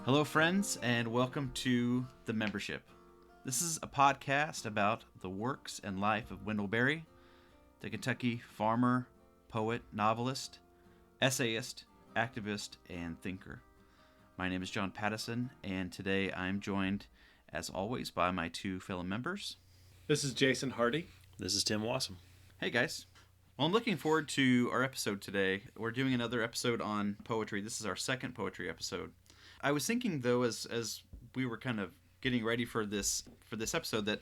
Hello, friends, and welcome to The Membership. This is a podcast about the works and life of Wendell Berry, the Kentucky farmer, poet, novelist, essayist, activist, and thinker. My name is John Pattison, and today I'm joined, as always, by my two fellow members. This is Jason Hardy. This is Tim Wasem. Hey, guys. Well, I'm looking forward to our episode today. We're doing another episode on poetry. This is our second poetry episode. I was thinking, though, as we were kind of getting ready for this episode, that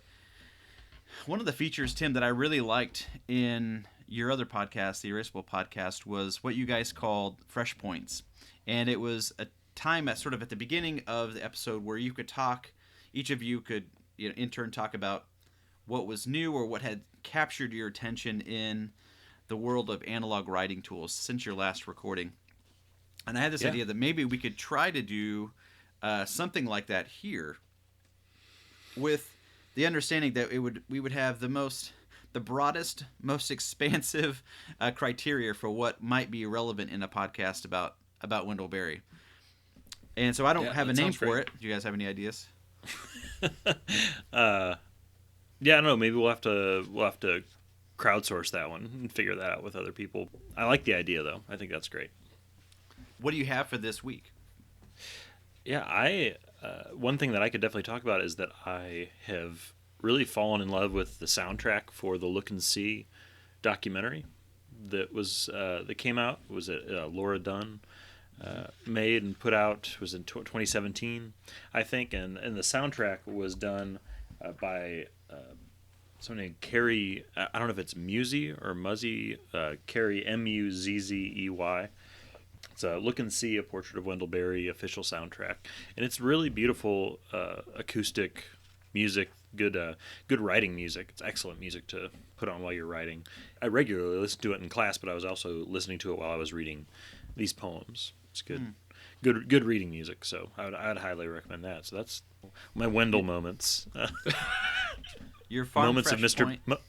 one of the features, Tim, that I really liked in your other podcast, the Erasable podcast, was what you guys called Fresh Points. And it was a time at the beginning of the episode where you could talk, each of you could, in turn, talk about what was new or what had captured your attention in the world of analog writing tools since your last recording. And I had this idea that maybe we could try to do something like that here, with the understanding that we would have the broadest, most expansive criteria for what might be relevant in a podcast about Wendell Berry. And so I don't have a name for it. Do you guys have any ideas? I don't know. Maybe we'll have to crowdsource that one and figure that out with other people. I like the idea, though. I think that's great. What do you have for this week? Yeah, one thing that I could definitely talk about is that I have really fallen in love with the soundtrack for the Look and See documentary that came out. Was it Laura Dunn made and put out? Was in 2017, I think, and the soundtrack was done by someone named Carrie. I don't know if it's Muzzy or Muzzy. Carrie Muzzey. It's a Look and See, a Portrait of Wendell Berry official soundtrack, and it's really beautiful acoustic music, good writing music. It's excellent music to put on while you're writing. I regularly listen to it in class, but I was also listening to it while I was reading these poems. It's good reading music. So I'd highly recommend that. So that's my Wendell moments. Your farm moments fresh of Mr. Point.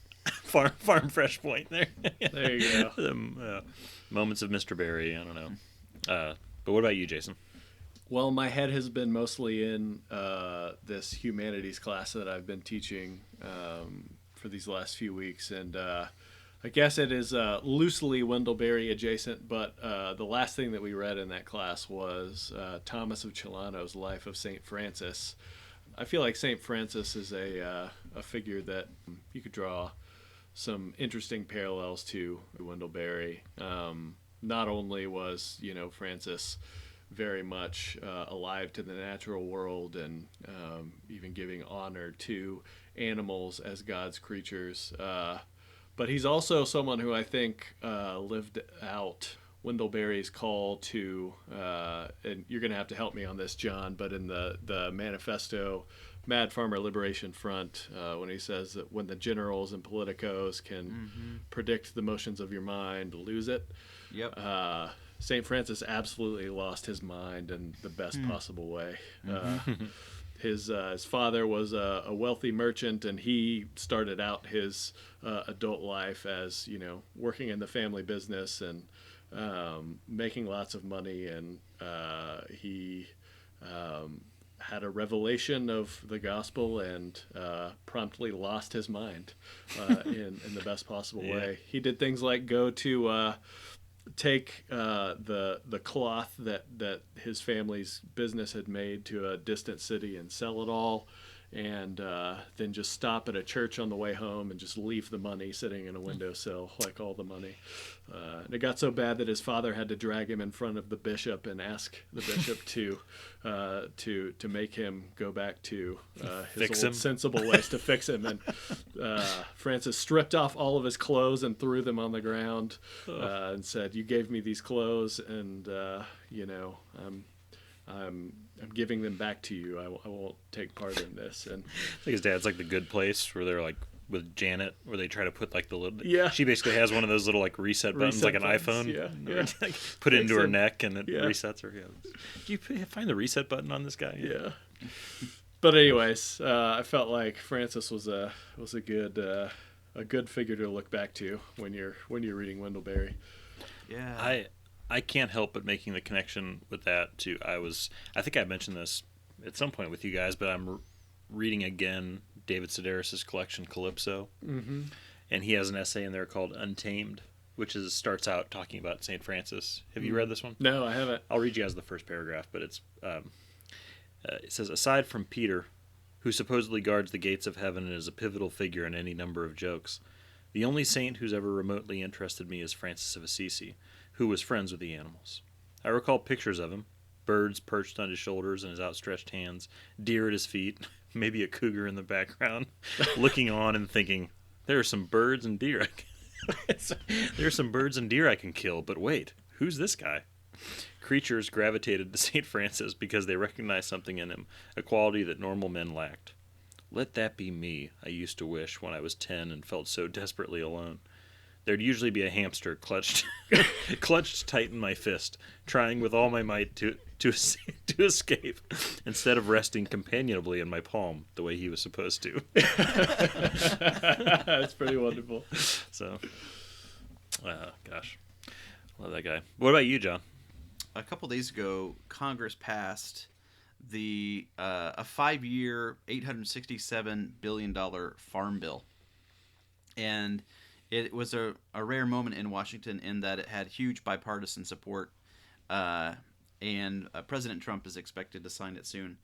Farm Fresh Point there. There you go. Moments of Mr. Berry. I don't know. But what about you, Jason? Well, my head has been mostly in this humanities class that I've been teaching for these last few weeks, and I guess it is loosely Wendell Berry adjacent, but the last thing that we read in that class was Thomas of Celano's Life of St. Francis. I feel like St. Francis is a figure that you could draw some interesting parallels to Wendell Berry. Not only was, Francis very much alive to the natural world and even giving honor to animals as God's creatures, but he's also someone who I think lived out Wendell Berry's call to, and you're going to have to help me on this, John, but in the manifesto, Mad Farmer Liberation Front, when he says that when the generals and politicos can predict the motions of your mind, lose it. Yep. St. Francis absolutely lost his mind in the best possible way. His father was a wealthy merchant, and he started out his adult life as, working in the family business and making lots of money, and he had a revelation of the gospel and promptly lost his mind in the best possible way. He did things like go to take the cloth that his family's business had made to a distant city and sell it all, and then just stop at a church on the way home and just leave the money sitting in a windowsill, like all the money. And it got so bad that his father had to drag him in front of the bishop and ask the bishop to make him go back to his old sensible ways to fix him. And Francis stripped off all of his clothes and threw them on the ground and said, "You gave me these clothes, and I'm giving them back to you. I won't take part in this." And I think his dad's like The Good Place, where they're like with Janet, where they try to put like the little. Yeah. She basically has one of those little like reset buttons, like an iPhone. Yeah. Put it into her neck and it resets her. Yeah. Do you find the reset button on this guy? Yeah. But anyways, I felt like Francis was a good figure to look back to when you're reading Wendell Berry. Yeah. I can't help but making the connection with that too. I think I mentioned this at some point with you guys, but I'm reading again David Sedaris' collection Calypso, and he has an essay in there called Untamed, which starts out talking about St. Francis. Have you read this one? No, I haven't. I'll read you guys the first paragraph, but it says, aside from Peter, who supposedly guards the gates of heaven and is a pivotal figure in any number of jokes, the only saint who's ever remotely interested me is Francis of Assisi, who was friends with the animals. I recall pictures of him, birds perched on his shoulders and his outstretched hands, deer at his feet, maybe a cougar in the background, looking on and thinking, there are some birds and deer I can kill, but wait, who's this guy? Creatures gravitated to St. Francis because they recognized something in him, a quality that normal men lacked. Let that be me, I used to wish when I was 10 and felt so desperately alone. There'd usually be a hamster clutched tight in my fist, trying with all my might to escape, instead of resting companionably in my palm the way he was supposed to. That's pretty wonderful. So, gosh, love that guy. What about you, John? A couple days ago, Congress passed a 5-year, $867 billion farm bill. And it was a rare moment in Washington in that it had huge bipartisan support, and President Trump is expected to sign it soon.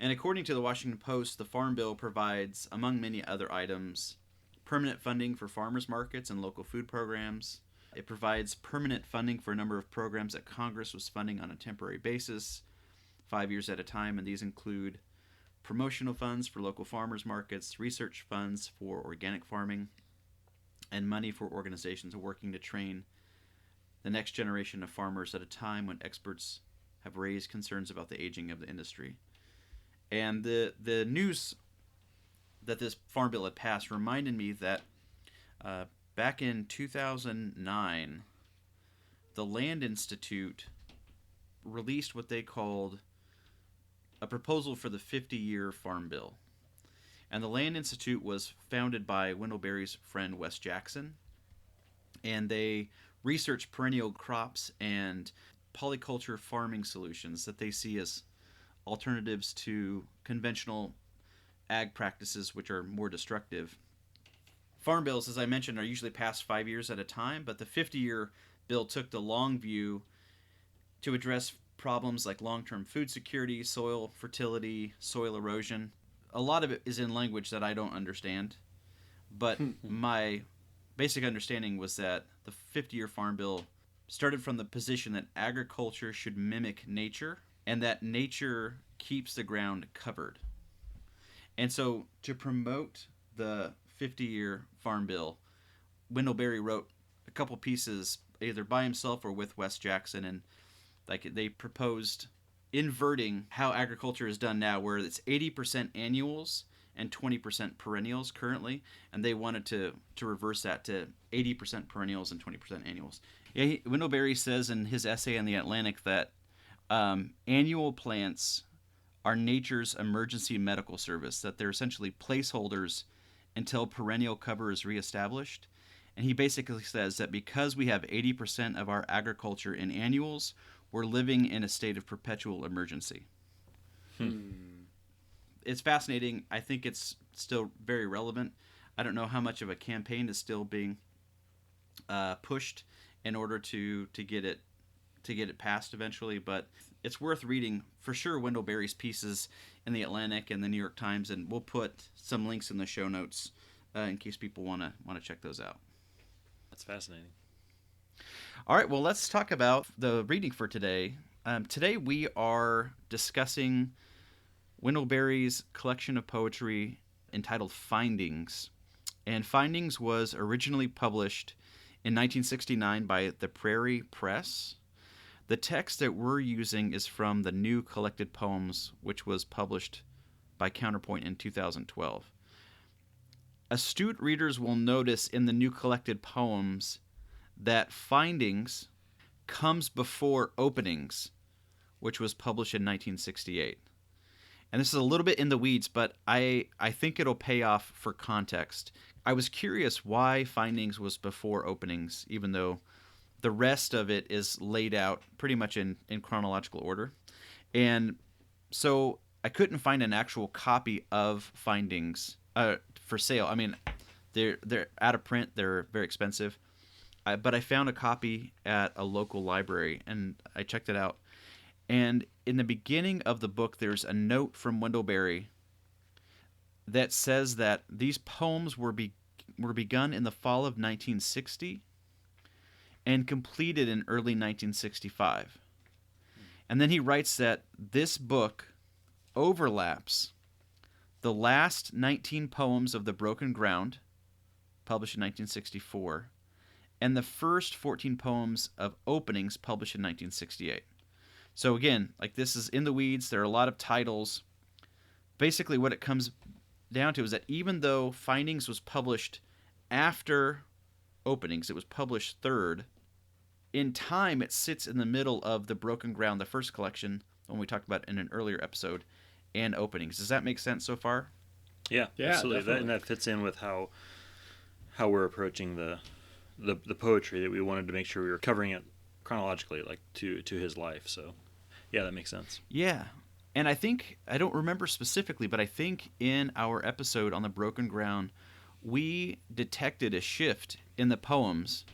And according to the Washington Post, the Farm Bill provides, among many other items, permanent funding for farmers markets and local food programs. It provides permanent funding for a number of programs that Congress was funding on a temporary basis, 5 years at a time, and these include promotional funds for local farmers markets, research funds for organic farming, and money for organizations working to train the next generation of farmers at a time when experts have raised concerns about the aging of the industry. And the news that this farm bill had passed reminded me that back in 2009, the Land Institute released what they called a proposal for the 50-year farm bill. And the Land Institute was founded by Wendell Berry's friend Wes Jackson, and they research perennial crops and polyculture farming solutions that they see as alternatives to conventional ag practices, which are more destructive. Farm bills, as I mentioned, are usually passed 5 years at a time, but the 50-year bill took the long view to address problems like long-term food security, soil fertility, soil erosion. A lot of it is in language that I don't understand, but my basic understanding was that the 50-year farm bill started from the position that agriculture should mimic nature and that nature keeps the ground covered. And so to promote the 50-year farm bill, Wendell Berry wrote a couple pieces either by himself or with Wes Jackson, and they proposed inverting how agriculture is done now, where it's 80% annuals and 20% perennials currently, and they wanted to reverse that to 80% perennials and 20% annuals. Yeah, Wendell Berry says in his essay in The Atlantic that annual plants are nature's emergency medical service, that they're essentially placeholders until perennial cover is reestablished. And he basically says that because we have 80% of our agriculture in annuals, we're living in a state of perpetual emergency. It's fascinating. I think it's still very relevant. I don't know how much of a campaign is still being pushed in order to get it passed eventually, but it's worth reading for sure. Wendell Berry's pieces in The Atlantic and the New York Times, and we'll put some links in the show notes in case people want to check those out. That's fascinating. All right, well, let's talk about the reading for today. Today we are discussing Wendell Berry's collection of poetry entitled Findings. And Findings was originally published in 1969 by the Prairie Press. The text that we're using is from the New Collected Poems, which was published by Counterpoint in 2012. Astute readers will notice in the New Collected Poems that Findings comes before Openings, which was published in 1968. And this is a little bit in the weeds, but I think it'll pay off for context. I was curious why Findings was before Openings, even though the rest of it is laid out pretty much in chronological order. And so I couldn't find an actual copy of Findings for sale. I mean, they're out of print. They're very expensive. But I found a copy at a local library, and I checked it out. And in the beginning of the book, there's a note from Wendell Berry that says that these poems were begun in the fall of 1960 and completed in early 1965. And then he writes that this book overlaps the last 19 poems of The Broken Ground, published in 1964, and the first 14 poems of Openings, published in 1968. So again, like, this is in the weeds. There are a lot of titles. Basically, what it comes down to is that even though Findings was published after Openings, it was published third, in time it sits in the middle of The Broken Ground, the first collection, one we talked about in an earlier episode, and Openings. Does that make sense so far? Yeah, absolutely. And that fits in with how we're approaching the poetry, that we wanted to make sure we were covering it chronologically, like to his life. So yeah, that makes sense. Yeah. And I think, I don't remember specifically, but I think in our episode on The Broken Ground, we detected a shift in the poems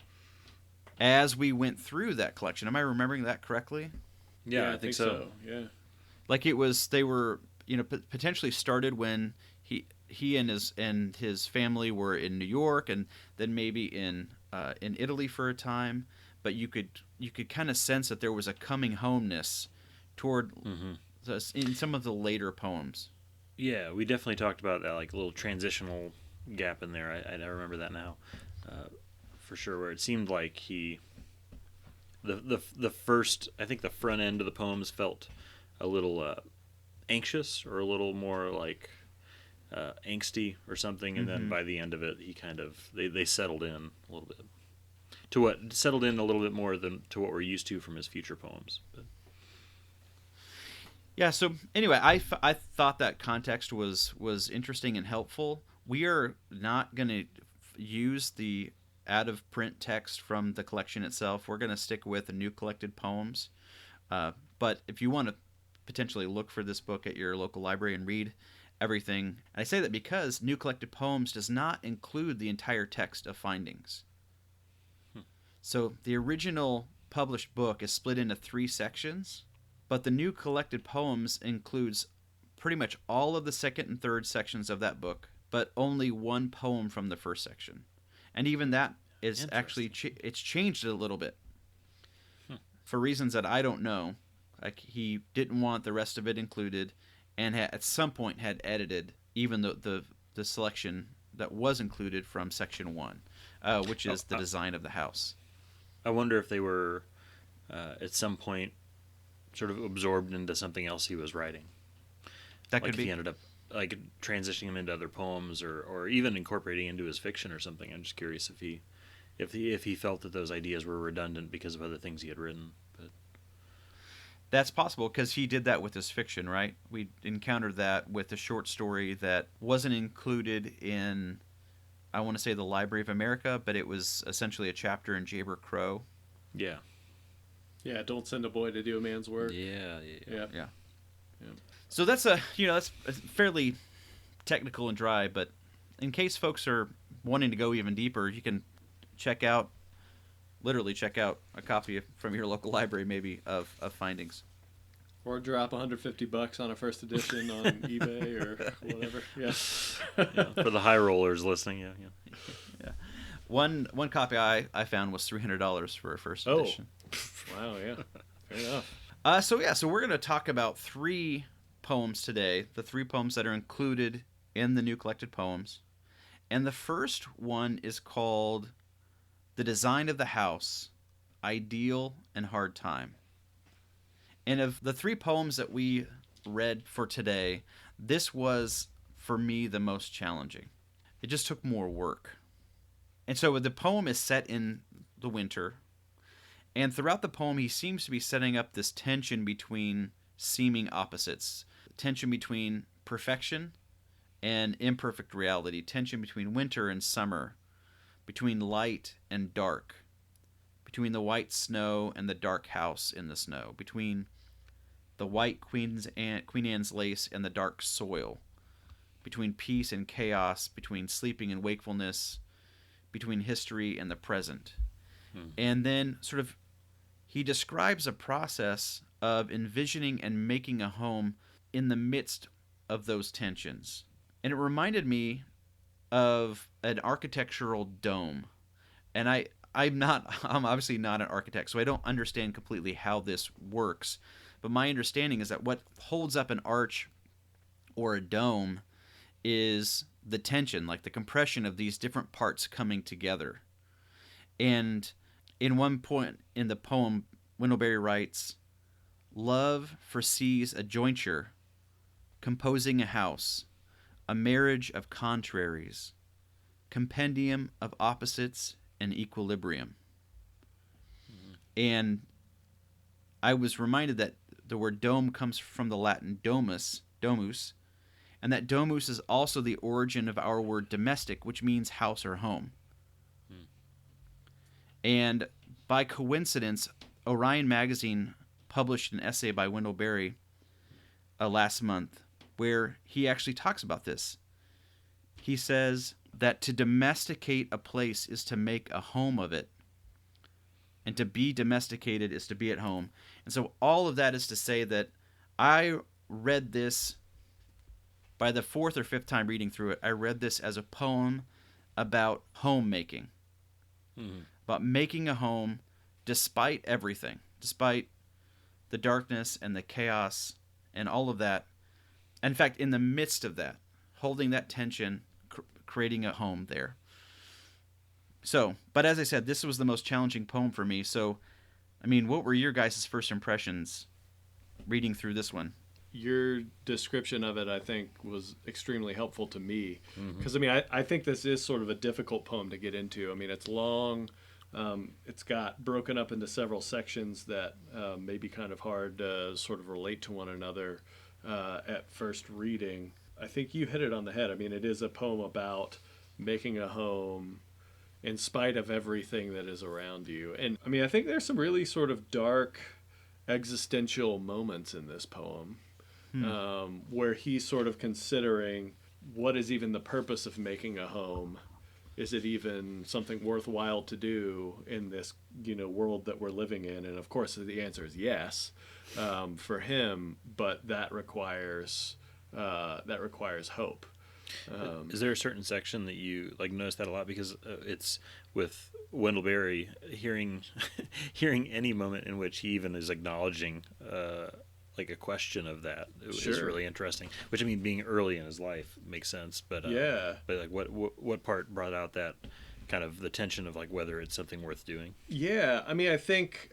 as we went through that collection. Am I remembering that correctly? Yeah, I think so. Yeah. Like, they were, potentially started when he and his family were in New York, and then maybe in Italy for a time, but you could kind of sense that there was a coming homeness toward in some of the later poems. Yeah, we definitely talked about that, like, little transitional gap in there. I remember that now, for sure, where it seemed like the first, I think the front end of the poems felt a little anxious, or a little more like angsty or something, and then by the end of it, he kind of they settled in a little bit more than to what we're used to from his future poems. But yeah. So anyway, I thought that context was interesting and helpful. We are not going to use the out of print text from the collection itself. We're going to stick with the new collected poems. But if you want to potentially look for this book at your local library and read everything, and I say that because New Collected Poems does not include the entire text of Findings. So the original published book is split into 3 sections, but the New Collected Poems includes pretty much all of the second and third sections of that book, but only one poem from the first section. And even that is actually it's changed a little bit for reasons that I don't know. Like, he didn't want the rest of it included, and at some point had edited even the selection that was included from section 1, which is the design of the house. I wonder if they were at some point sort of absorbed into something else he was writing. That like could be. He ended up like transitioning him into other poems, or even incorporating into his fiction or something. I'm just curious if he felt that those ideas were redundant because of other things he had written. But that's possible, because he did that with his fiction, right? We encountered that with a short story that wasn't included in, I want to say, the Library of America, but it was essentially a chapter in Jayber Crow. Yeah. Yeah, don't send a boy to do a man's work. Yeah. So that's that's fairly technical and dry, but in case folks are wanting to go even deeper, you can literally check out a copy from your local library, maybe, of Findings. Or drop $150 on a first edition on eBay or whatever. Yeah. For the high rollers listening, yeah. One copy I found was $300 for a first edition. Wow, yeah. Fair enough. So we're going to talk about 3 poems today, the 3 poems that are included in the New Collected Poems. And the first one is called The Design of the House, Ideal and Hard Time. And of the 3 poems that we read for today, this was, for me, the most challenging. It just took more work. And so the poem is set in the winter, and throughout the poem he seems to be setting up this tension between seeming opposites. Tension between perfection and imperfect reality. Tension between winter and summer. Between light and dark. between the white snow and the dark house in the snow, between the white Queen Anne's lace and the dark soil, between peace and chaos, between sleeping and wakefulness, between history and the present. And then sort of he describes a process of envisioning and making a home in the midst of those tensions. And it reminded me of an architectural dome. And I'm obviously not an architect, so I don't understand completely how this works. But my understanding is that what holds up an arch or a dome is the tension, like the compression of these different parts coming together. And in one point in the poem, Wendell Berry writes, "Love foresees a jointure, composing a house, a marriage of contraries, compendium of opposites and equilibrium." And I was reminded that the word dome comes from the Latin domus, and that domus is also the origin of our word domestic, which means house or home. And by coincidence, Orion Magazine published an essay by Wendell Berry last month where he actually talks about this. He says that to domesticate a place is to make a home of it, and to be domesticated is to be at home. And so all of that is to say that I read this, by the fourth or fifth time reading through it, I read this as a poem about homemaking, about making a home despite everything, despite the darkness and the chaos and all of that. In fact, in the midst of that, holding that tension, creating a home there. So, but as I said, this was the most challenging poem for me. So, I mean, what were your guys' first impressions reading through this one? Your description of it, I think, was extremely helpful to me. Because, I mean, I think this is sort of a difficult poem to get into. I mean, it's long. It's got broken up into several sections that may be kind of hard to sort of relate to one another at first reading. I think you hit it on the head. I mean, it is a poem about making a home in spite of everything that is around you. And, I mean, I think there's some really sort of dark existential moments in this poem where he's sort of considering what is even the purpose of making a home. Is it even something worthwhile to do in this, world that we're living in? And of course, the answer is yes, for him. But that requires hope. Is there a certain section that you notice that a lot? Because it's with Wendell Berry, hearing any moment in which he even is acknowledging a question of that is really interesting. Which, I mean, being early in his life makes sense, but But what part brought out that kind of the tension of whether it's something worth doing? Yeah, I mean, I think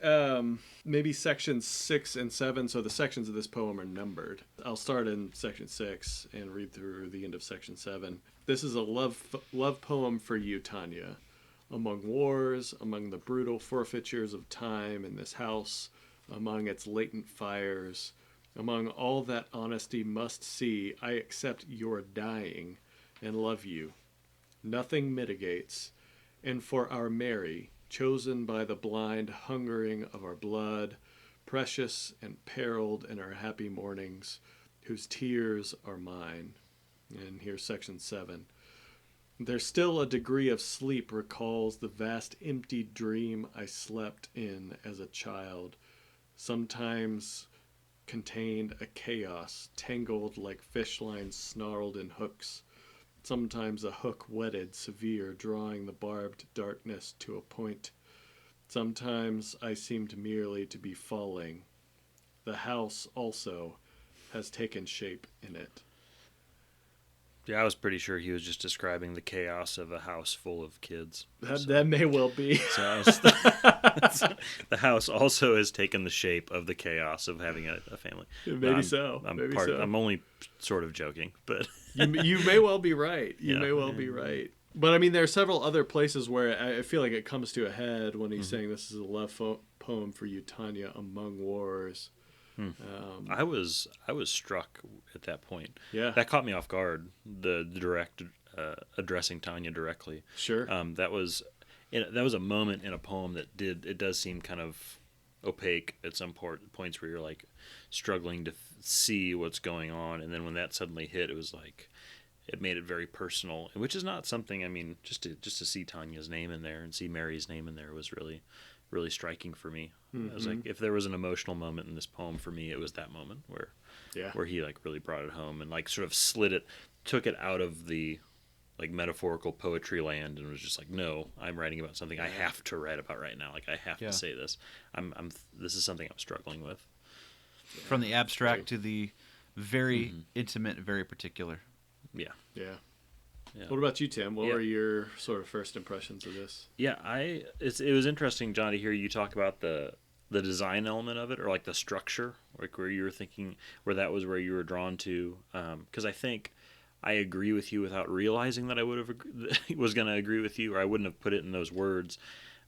maybe sections 6 and 7. So the sections of this poem are numbered. I'll start in section 6 and read through the end of section 7. This is a love poem for you, Tanya. Among wars, among the brutal forfeitures of time in this house, among its latent fires, among all that honesty must see, I accept your dying and love you. Nothing mitigates, and for our Mary, chosen by the blind hungering of our blood, precious and periled in our happy mornings, whose tears are mine. And here's section 7. There's still a degree of sleep recalls the vast empty dream I slept in as a child, sometimes contained a chaos, tangled like fish lines snarled in hooks, sometimes a hook whetted, severe, drawing the barbed darkness to a point. Sometimes I seemed merely to be falling. The house also has taken shape in it. Yeah, I was pretty sure he was just describing the chaos of a house full of kids. That may well be. So the house also has taken the shape of the chaos of having a family. Maybe so. I'm only sort of joking, but you may well be right. You may well be right. But I mean, there are several other places where I feel like it comes to a head when he's saying this is a love poem for you, Tanya, among wars. I was struck at that point. Yeah, that caught me off guard. The direct addressing Tanya directly. Sure. That was, that was a moment in a poem that does seem kind of opaque at some points where you're like struggling to see what's going on, and then when that suddenly hit, it was like it made it very personal, which is not something. I mean, just to see Tanya's name in there and see Mary's name in there was really, really striking for me. I was like, if there was an emotional moment in this poem for me, it was that moment where he like really brought it home and like sort of took it out of the like metaphorical poetry land and was just like, no, I'm writing about something I have to write about right now. Like I have to say this. This is something I'm struggling with. From the abstract to the very intimate, very particular. Yeah. What about you, Tim? What were your sort of first impressions of this? Yeah, it was interesting, John, to hear you talk about the design element of it, or like the structure, like where you were thinking, where that was where you were drawn to. Because I think I agree with you without realizing that I was going to agree with you, or I wouldn't have put it in those words.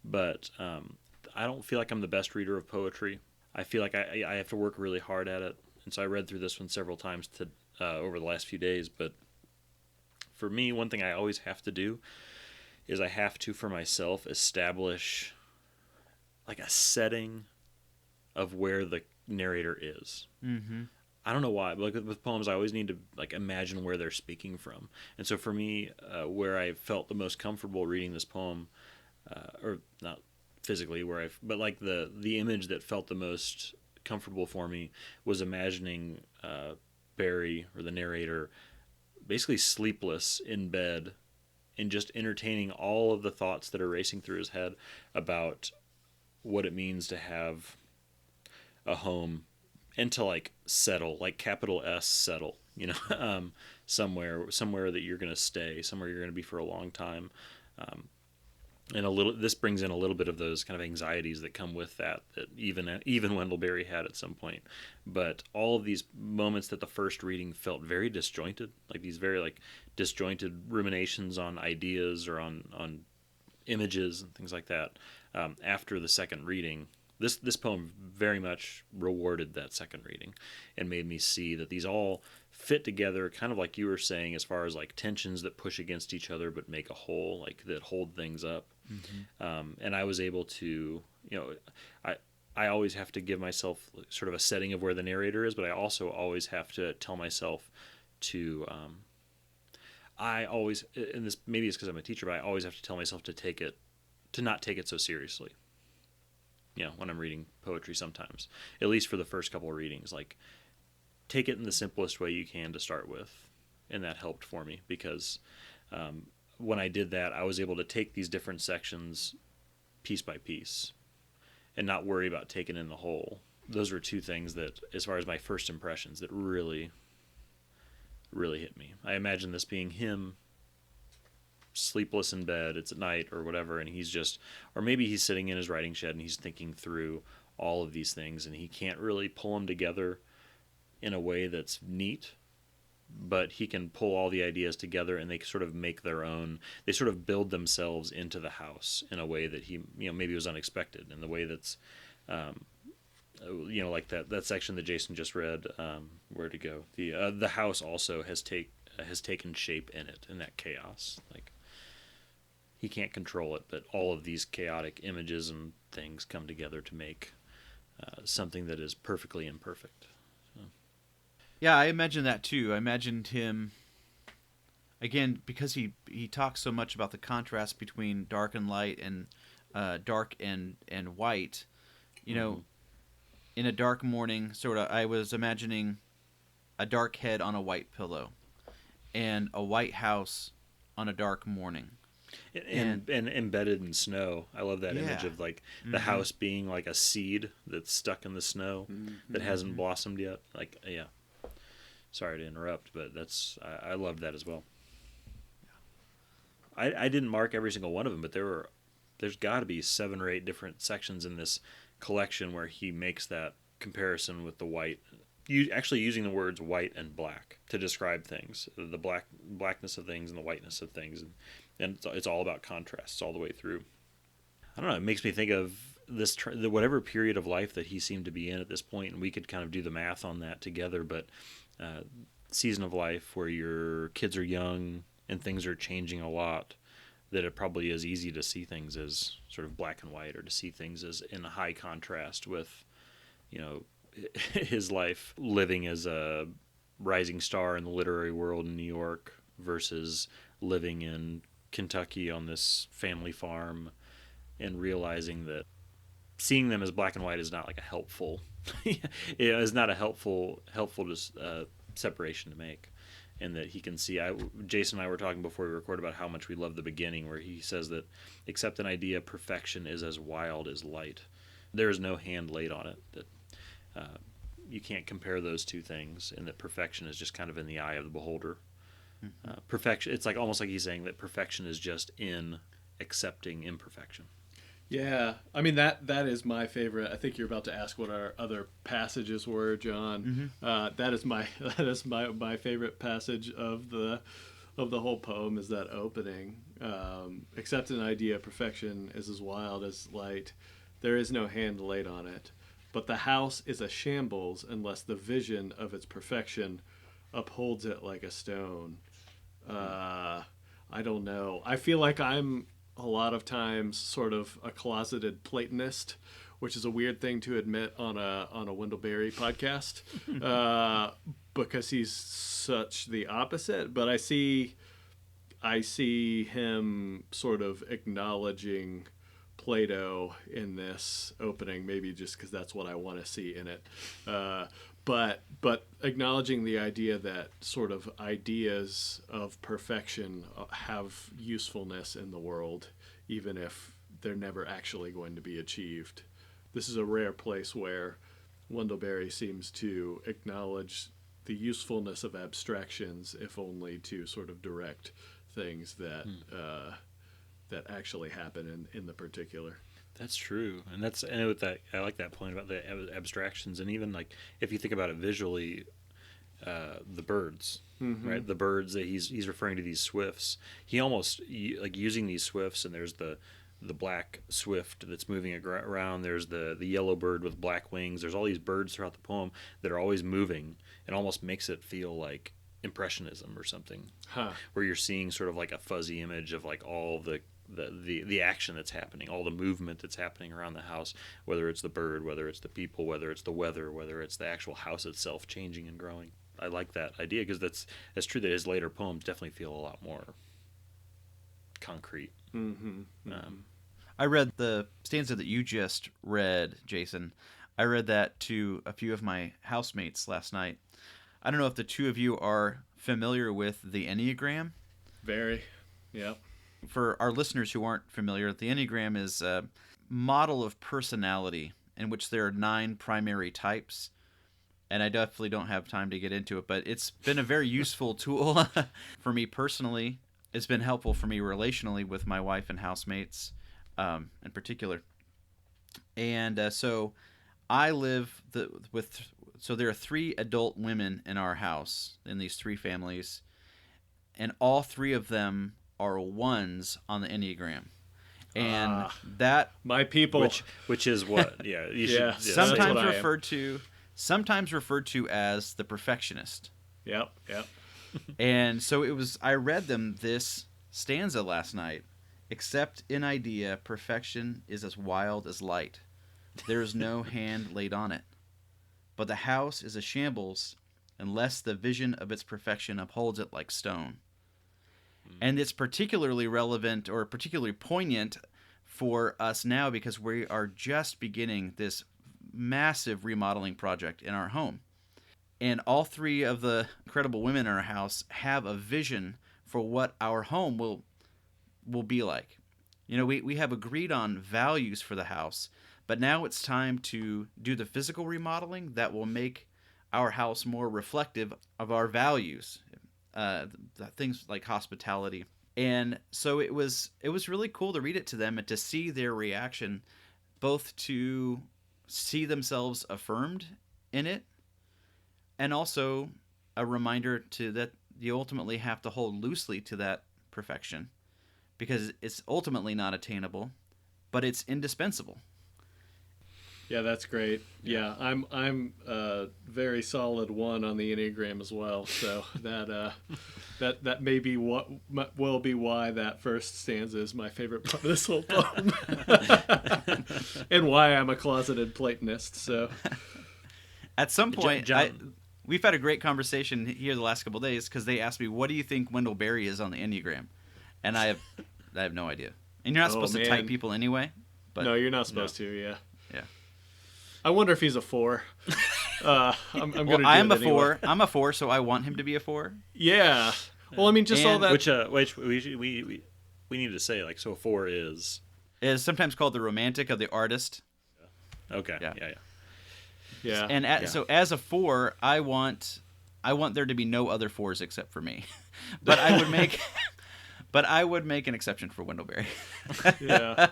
But I don't feel like I'm the best reader of poetry. I feel like I have to work really hard at it, and so I read through this one several times over the last few days. But for me, one thing I always have to do is I have to, for myself, establish like a setting of where the narrator is. Mm-hmm. I don't know why, but like with poems, I always need to like imagine where they're speaking from. And so for me, where I felt the most comfortable reading this poem, or not physically but like the image that felt the most comfortable for me was imagining Barry, or the narrator, basically sleepless in bed and just entertaining all of the thoughts that are racing through his head about what it means to have a home and to like settle, like capital S settle, somewhere that you're going to stay, somewhere you're going to be for a long time. And this brings in a little bit of those kind of anxieties that come with that even Wendell Berry had at some point. But all of these moments that the first reading felt very disjointed, like these very like disjointed ruminations on ideas or on images and things like that. After the second reading, this poem very much rewarded that second reading and made me see that these all fit together, kind of like you were saying, as far as like tensions that push against each other but make a whole, like that hold things up. Mm-hmm. And I was able to, I always have to give myself sort of a setting of where the narrator is, but I also always have to tell myself to, I always, and this maybe it's because I'm a teacher, but I always have to tell myself to not take it so seriously. When I'm reading poetry sometimes, at least for the first couple of readings, like take it in the simplest way you can to start with. And that helped for me because when I did that, I was able to take these different sections piece by piece and not worry about taking in the whole. Those were two things that, as far as my first impressions, that really, really hit me. I imagine this being him sleepless in bed, it's at night or whatever, and or maybe he's sitting in his writing shed and he's thinking through all of these things and he can't really pull them together in a way that's neat, but he can pull all the ideas together and they sort of make their own, they sort of build themselves into the house in a way that he, maybe was unexpected, in the way that's, like that section that Jason just read, where to go. The house also has taken shape in it, in that chaos. Like, he can't control it, but all of these chaotic images and things come together to make something that is perfectly imperfect. So. Yeah, I imagined that too. I imagined him, again, because he talks so much about the contrast between dark and light and dark and white. In a dark morning, sort of, I was imagining a dark head on a white pillow and a white house on a dark morning. And embedded in snow. I love that image of like the house being like a seed that's stuck in the snow that hasn't blossomed yet. Like, yeah. Sorry to interrupt, but I loved that as well. I didn't mark every single one of them, but there's got to be 7 or 8 different sections in this collection where he makes that comparison with the white. Actually using the words white and black to describe things, the blackness of things and the whiteness of things, and it's all about contrasts all the way through. I don't know. It makes me think of this whatever period of life that he seemed to be in at this point, and we could kind of do the math on that together. But season of life where your kids are young and things are changing a lot, that it probably is easy to see things as sort of black and white, or to see things as in high contrast with, you know, his life living as a rising star in the literary world in New York versus living in Kentucky on this family farm, and realizing that seeing them as black and white is not like a helpful, is not a helpful separation to make. And that he can see, Jason and I were talking before we recorded about how much we love the beginning, where he says that except an idea, perfection is as wild as light. There is no hand laid on it. That you can't compare those two things, and that perfection is just kind of in the eye of the beholder. Perfection, it's like almost like he's saying that perfection is just in accepting imperfection. Yeah, I mean that is my favorite. I think you're about to ask what our other passages were, John. That is my favorite passage of the whole poem, is that opening. Except an idea, perfection is as wild as light. There is no hand laid on it, but the house is a shambles unless the vision of its perfection upholds it like a stone. I don't know. I feel like I'm a lot of times sort of a closeted Platonist, which is a weird thing to admit on a Wendell Berry podcast, because he's such the opposite. But I see him sort of acknowledging Plato in this opening, maybe just because that's what I want to see in it. But acknowledging the idea that sort of ideas of perfection have usefulness in the world, even if they're never actually going to be achieved. This is a rare place where Wendell Berry seems to acknowledge the usefulness of abstractions, if only to sort of direct things that that actually happen in the particular. That's true, and with that, I like that point about the abstractions, and even like if you think about it visually, the birds, right? The birds that he's referring to, these swifts. He almost like using these swifts, and there's the black swift that's moving around. There's the yellow bird with black wings. There's all these birds throughout the poem that are always moving. It almost makes it feel like impressionism or something, where you're seeing sort of like a fuzzy image of like all the action that's happening, all the movement that's happening around the house, whether it's the bird, whether it's the people, whether it's the weather, whether it's the actual house itself changing and growing. I like that idea, because that's true that his later poems definitely feel a lot more concrete. I read the stanza that you just read, Jason. I read that to a few of my housemates last night. I don't know if the two of you are familiar with the Enneagram. Very, yeah. For our listeners who aren't familiar, the Enneagram is a model of personality in which there are 9 primary types. And I definitely don't have time to get into it, but it's been a very useful tool for me personally. It's been helpful for me relationally with my wife and housemates in particular. And so I live so there are 3 adult women in our house, in these 3 families, and all 3 of them are 1s on the Enneagram. And that my people, which is what you should sometimes referred to as the perfectionist. Yep. And so I read them this stanza last night. Except in idea, perfection is as wild as light. There is no hand laid on it. But the house is a shambles unless the vision of its perfection upholds it like stone. And it's particularly relevant or particularly poignant for us now because we are just beginning this massive remodeling project in our home. And all 3 of the incredible women in our house have a vision for what our home will be like. You know, we have agreed on values for the house, but now it's time to do the physical remodeling that will make our house more reflective of our values. Things like hospitality. And so it was really cool to read it to them and to see their reaction, both to see themselves affirmed in it, and also a reminder that you ultimately have to hold loosely to that perfection, because it's ultimately not attainable, but it's indispensable. Yeah, that's great. Yeah, I'm a very solid 1 on the Enneagram as well. So that may be what will be why that first stanza is my favorite part of this whole poem, and why I'm a closeted Platonist. So At some point, John, we've had a great conversation here the last couple of days because they asked me, "What do you think Wendell Berry is on the Enneagram?" And I have no idea. And you're not supposed to type people anyway. But no, you're not supposed to. Yeah. Yeah. I wonder if he's a 4. I'm Well, gonna. I'm a 4. I'm a 4, so I want him to be a 4. Yeah. Well, I mean, just all that. Which we need to say, like, so 4 is sometimes called the romantic of the artist. okay. Yeah. Yeah. And so as a 4, I want there to be no other 4s except for me. But I would make an exception for Wendell Berry. Yeah.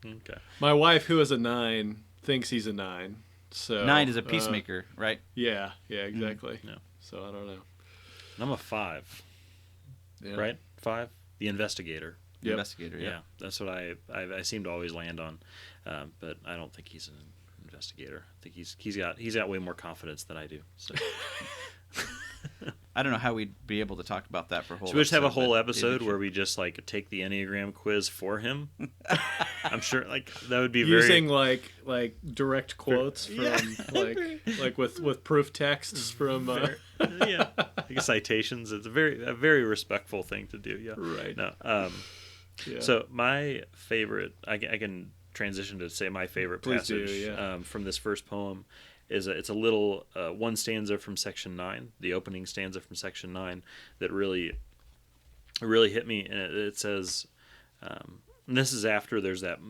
Okay. My wife, who is a 9, thinks he's a 9. So 9 is a peacemaker, right? Yeah, exactly. Yeah. So I don't know. I'm a 5. Yeah. Right? 5. The investigator. The investigator, Yeah, that's what I seem to always land on, but I don't think he's an investigator. I think he's got way more confidence than I do. So. I don't know how we'd be able to talk about that for a whole. Should we just have a whole but episode where we just like take the Enneagram quiz for him? I'm sure like that would be using like direct quotes from like with proof texts from yeah, like citations. It's a very respectful thing to do. Yeah, right. No, yeah. So my favorite, I can transition to say my favorite Please passage do, yeah. From this first poem. It's a little one stanza from section 9, the opening stanza from section 9 that really hit me, and it says, and this is after there's that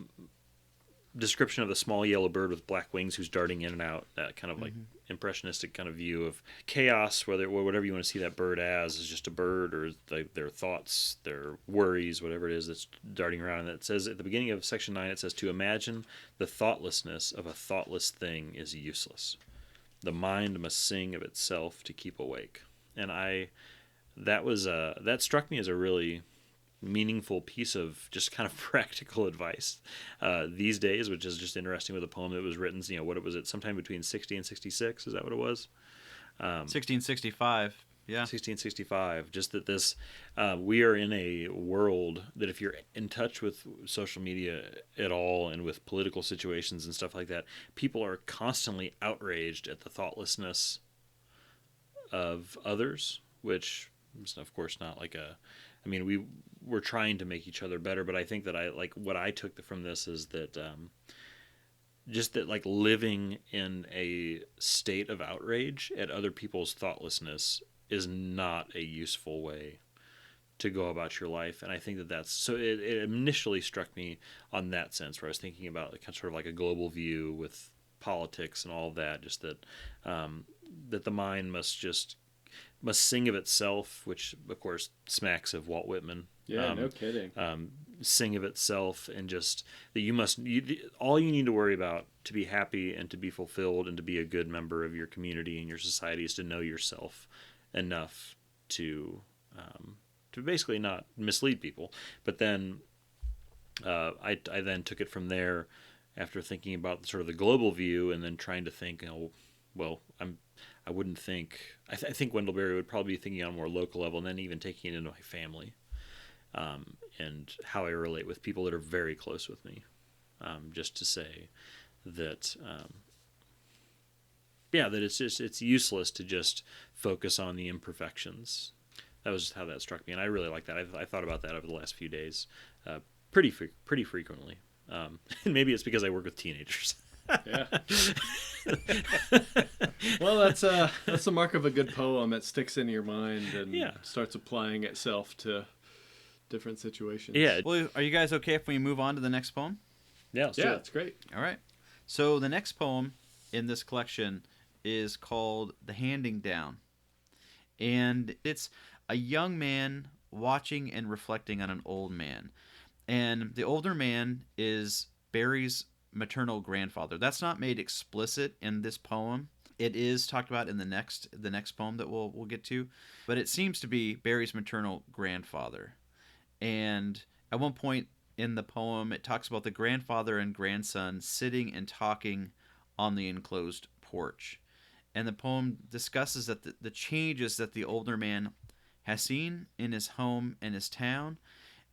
description of the small yellow bird with black wings who's darting in and out, that kind of like impressionistic kind of view of chaos, whatever you want to see that bird as is just a bird, or their thoughts, their worries, whatever it is that's darting around. And it says at the beginning of section 9, it says, to imagine the thoughtlessness of a thoughtless thing is useless. The mind must sing of itself to keep awake. And that struck me as a really meaningful piece of just kind of practical advice these days, which is just interesting with a poem that was written, what was it, sometime between 60 and 66? Is that what it was? 1665. Yeah. 1665. Just that this, we are in a world that if you're in touch with social media at all and with political situations and stuff like that, people are constantly outraged at the thoughtlessness of others, which is of course not like we're trying to make each other better, but I think that what I took from this is that just that like living in a state of outrage at other people's thoughtlessness is not a useful way to go about your life. And I think that's so it initially struck me on that sense, where I was thinking about sort of like a global view with politics and all of that, just that that the mind must sing of itself, which of course smacks of Walt Whitman. Yeah, no kidding. Sing of itself, and just that all you need to worry about to be happy and to be fulfilled and to be a good member of your community and your society is to know yourself enough to basically not mislead people. But then I then took it from there after thinking about sort of the global view, and then trying to think, I wouldn't think. I think Wendell Berry would probably be thinking on a more local level, and then even taking it into my family, and how I relate with people that are very close with me. Just to say that, that it's useless to just focus on the imperfections. That was just how that struck me, and I really like that. I thought about that over the last few days, pretty frequently. And maybe it's because I work with teenagers. Yeah. Well, that's the mark of a good poem. It sticks in your mind and starts applying itself to different situations. Yeah. Well, are you guys okay if we move on to the next poem? Yeah, it's great. All right. So the next poem in this collection is called The Handing Down. And it's a young man watching and reflecting on an old man. And the older man is Barry's maternal grandfather. That's not made explicit in this poem. It is talked about in the next poem that we'll get to, but it seems to be Barry's maternal grandfather. And at one point in the poem, it talks about the grandfather and grandson sitting and talking on the enclosed porch. And the poem discusses that the changes that the older man has seen in his home and his town,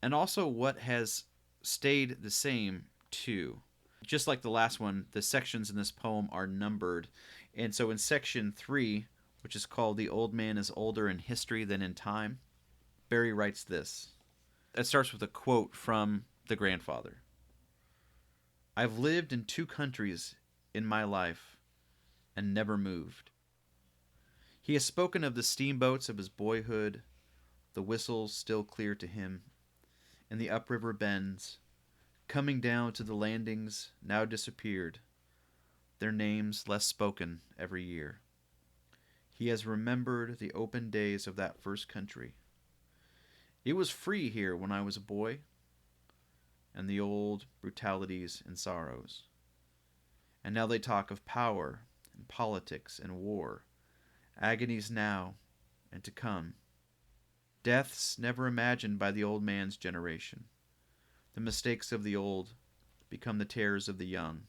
and also what has stayed the same too. Just like the last one, the sections in this poem are numbered. And so in section 3, which is called "The Old Man is Older in History Than in Time," Berry writes this. It starts with a quote from the grandfather. "I've lived in 2 countries in my life and never moved." He has spoken of the steamboats of his boyhood, the whistles still clear to him, and the upriver bends, coming down to the landings now disappeared, their names less spoken every year. He has remembered the open days of that first country. It was free here when I was a boy, and the old brutalities and sorrows. And now they talk of power and politics and war, agonies now and to come, deaths never imagined by the old man's generation. The mistakes of the old become the terrors of the young.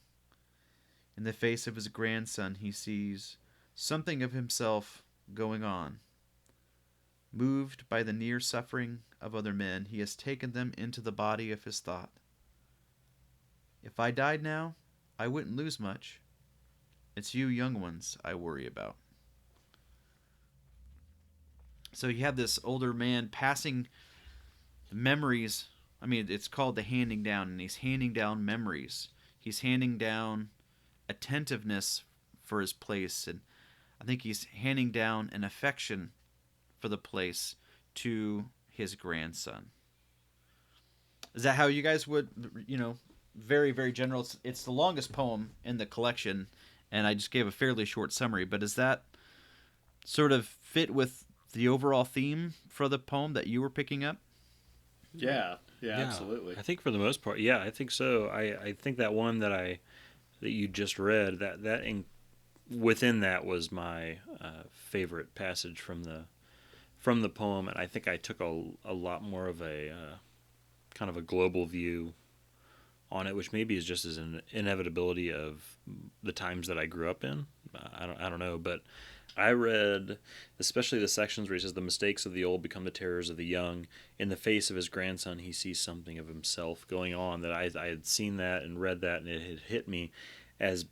In the face of his grandson he sees something of himself going on. Moved by the near suffering of other men, he has taken them into the body of his thought. If I died now, I wouldn't lose much. It's you young ones I worry about. So you have this older man passing memories. I mean, it's called the handing down, and he's handing down memories. He's handing down attentiveness for his place, and I think he's handing down an affection for the place to his grandson. Is that how you guys would, very, very general? It's the longest poem in the collection, and I just gave a fairly short summary, but does that sort of fit with the overall theme for the poem that you were picking up? Yeah, absolutely. I think for the most part, I think so. I think that one that you just read, within that was my favorite passage from the poem, and I think I took a lot more of a kind of a global view on it, which maybe is just as an inevitability of the times that I grew up in. I don't know, but I read especially the sections where he says the mistakes of the old become the terrors of the young. In the face of his grandson, he sees something of himself going on. That I had seen that and read that, and it had hit me as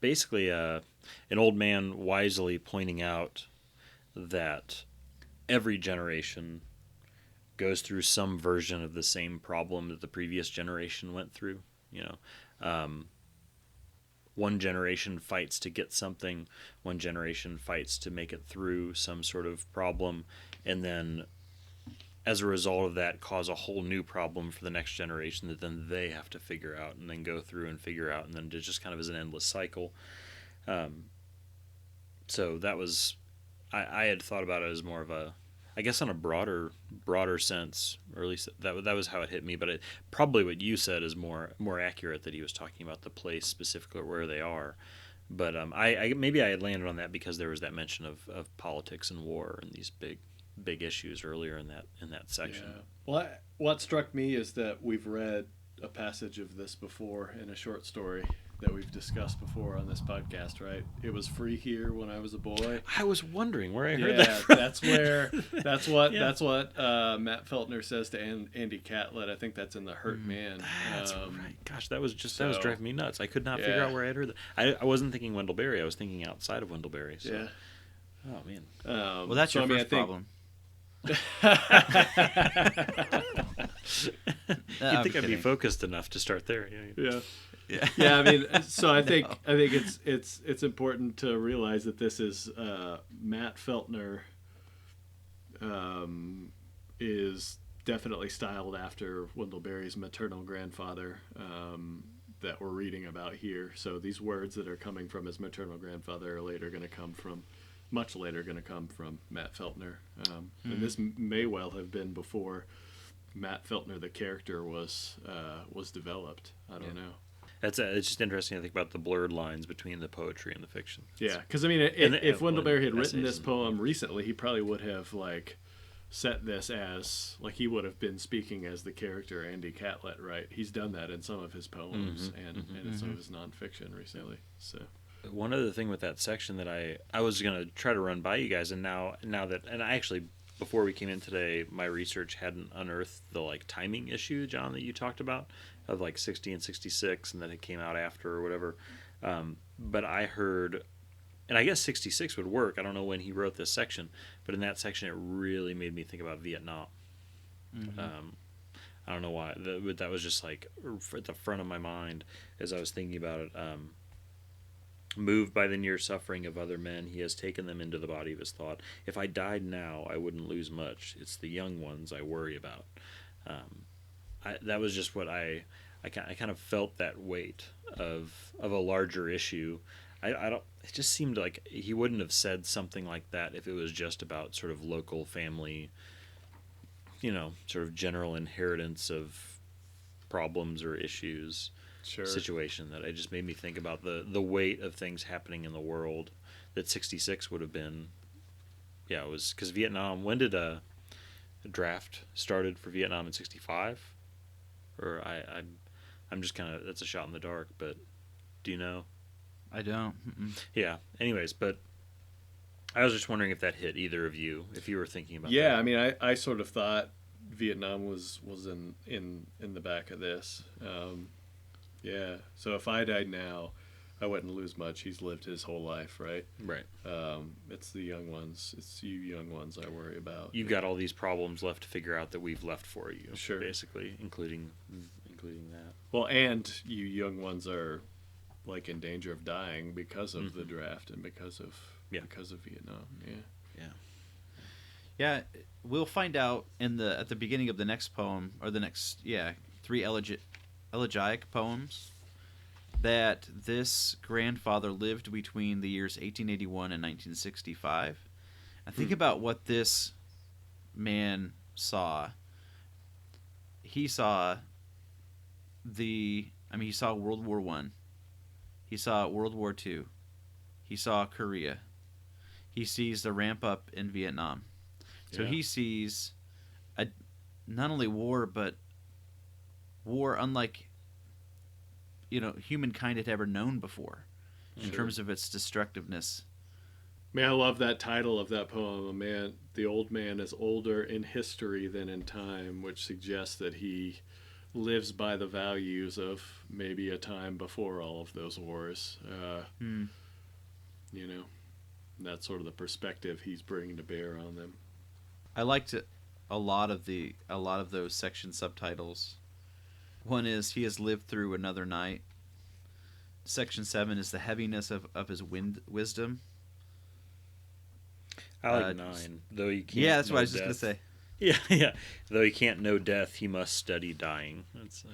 basically an old man wisely pointing out that every generation goes through some version of the same problem that the previous generation went through. One generation fights to get something, one generation fights to make it through some sort of problem, and then as a result of that cause a whole new problem for the next generation that then they have to figure out and then go through and figure out, and then it just kind of is an endless cycle. So that was, I had thought about it as more of a, I guess on a broader sense, or at least that was how it hit me. But probably what you said is more accurate, that he was talking about the place specifically where they are. But I maybe I had landed on that because there was that mention of politics and war and these big issues earlier in that section. Yeah. Well, what struck me is that we've read a passage of this before in a short story that we've discussed before on this podcast, right? It was free here when I was a boy. I was wondering where I heard that from. That's what Matt Feltner says to Andy Catlett. I think that's in The Hurt Man. That's right. Gosh, that was driving me nuts. I could not figure out where I had heard that. I wasn't thinking Wendell Berry. I was thinking outside of Wendell Berry. So. Yeah. Oh man. Well, that's your first problem. You'd think I'd be focused enough to start there. Yeah. I mean, so I think it's important to realize that this is Matt Feltner is definitely styled after Wendell Berry's maternal grandfather that we're reading about here. So these words that are coming from his maternal grandfather are much later going to come from Matt Feltner. And this may well have been before Matt Feltner, the character, was developed. I don't know. It's just interesting to think about the blurred lines between the poetry and the fiction. Yeah, because I mean, if Wendell Berry had written this poem recently, he probably would have set this as like he would have been speaking as the character Andy Catlett, right? He's done that in some of his poems and in some of his nonfiction recently. So one other thing with that section that I was gonna try to run by you guys, and now that, and I actually, before we came in today, my research hadn't unearthed the like timing issue, John, that you talked about, of like 60 and 66, and that it came out after or whatever. But I heard, and I guess 66 would work. I don't know when he wrote this section, but in that section, it really made me think about Vietnam. I don't know why, but that was just like at the front of my mind as I was thinking about it. Moved by the near suffering of other men, he has taken them into the body of his thought. If I died now, I wouldn't lose much. It's the young ones I worry about. That was just what I kind of felt, that weight of a larger issue. I don't. It just seemed like he wouldn't have said something like that if it was just about sort of local family, sort of general inheritance of problems or issues. sure. Situation that it just made me think about the weight of things happening in the world that 66 would have been. Yeah, it was because Vietnam. When did a draft started for Vietnam in 65? Or I'm just kind of, that's a shot in the dark. But do you know? I don't. Yeah. Anyways, but I was just wondering if that hit either of you, if you were thinking about. Yeah, that. I mean, I sort of thought Vietnam was in the back of this. Yeah, so if I died now, I wouldn't lose much. He's lived his whole life, right? Right. It's the young ones. It's you young ones I worry about. You've got all these problems left to figure out that we've left for you. Sure. Basically, including that. Well, and you young ones are like in danger of dying because of the draft and because of Vietnam. Yeah. Yeah, we'll find out at the beginning of the next poem, or the next 3 elegiac poems, that this grandfather lived between the years 1881 and 1965. And think about what this man saw. He saw he saw World War I. He saw World War II. He saw Korea. He sees the ramp up in Vietnam. So he sees not only war, but war unlike humankind had ever known before, in terms of its destructiveness. Man, I love that title of that poem. The old man is older in history than in time, which suggests that he lives by the values of maybe a time before all of those wars. That's sort of the perspective he's bringing to bear on them. I liked a lot of those section subtitles. One is he has lived through another night. Section 7 is the heaviness of his wisdom. I like 9, though he can't. Yeah, that's what I was death. just gonna say. Yeah. Though he can't know death, he must study dying. That's.